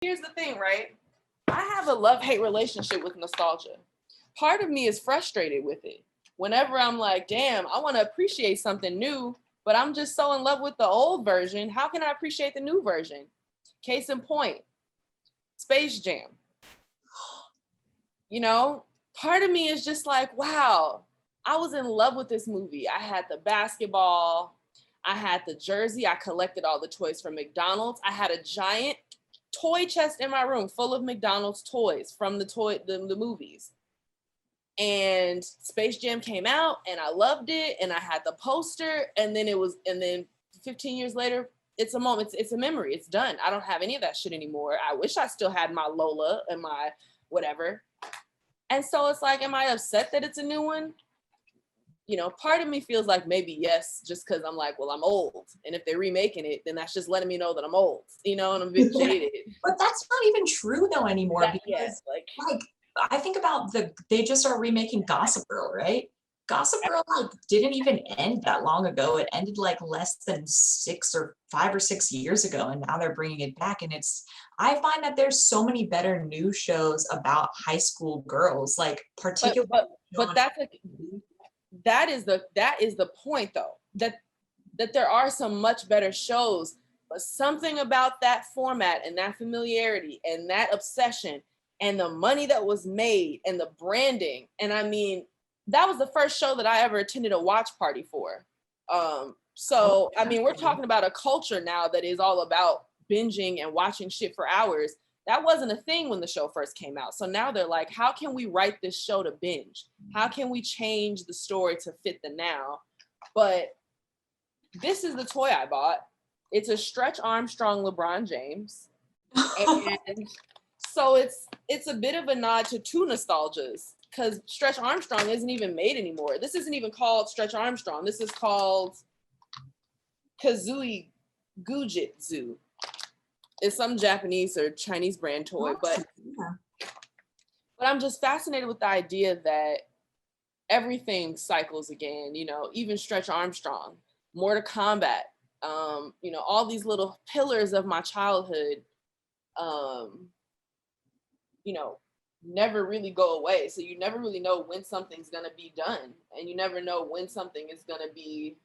Here's the thing, right? I have a love-hate relationship with nostalgia. Part of me is frustrated with it. Whenever I'm like, damn, I want to appreciate something new, but I'm just so in love with the old version. How can I appreciate the new version? Case in point, Space Jam. You know, part of me is just like, wow, I was in love with this movie. I had the basketball, I had the jersey, I collected all the toys from McDonald's. I had a giant toy chest in my room full of McDonald's toys from the movies. And Space Jam came out and I loved it and I had the poster and then 15 years later, it's a moment, it's a memory, it's done. I don't have any of that shit anymore. I wish I still had my Lola and my whatever. And so it's like, am I upset that it's a new one? You know, part of me feels like maybe yes, just because I'm like, well, I'm old. And if they're remaking it, then that's just letting me know that I'm old, you know, and I'm a bit jaded. But that's not even true though anymore because like I think about they just are remaking Gossip Girl, right? Gossip Girl like didn't even end that long ago. It ended like less than 5 or 6 years ago, and now they're bringing it back. And I find that there's so many better new shows about high school girls, like particularly. But that is the point though, that there are some much better shows, but something about that format and that familiarity and that obsession and the money that was made and the branding. And I mean, that was the first show that I ever attended a watch party for. So, I mean, we're talking about a culture now that is all about binging and watching shit for hours. That wasn't a thing when the show first came out. So now they're like, how can we write this show to binge? How can we change the story to fit the now? But this is the toy I bought. It's a Stretch Armstrong LeBron James. And so it's a bit of a nod to two nostalgias, because Stretch Armstrong isn't even made anymore. This isn't even called Stretch Armstrong. This is called Kazooie Gujitsu. It's some Japanese or Chinese brand toy, but I'm just fascinated with the idea that everything cycles again, you know, even Stretch Armstrong, Mortal Kombat, you know, all these little pillars of my childhood, you know, never really go away. So you never really know when something's gonna be done, and you never know when something is gonna be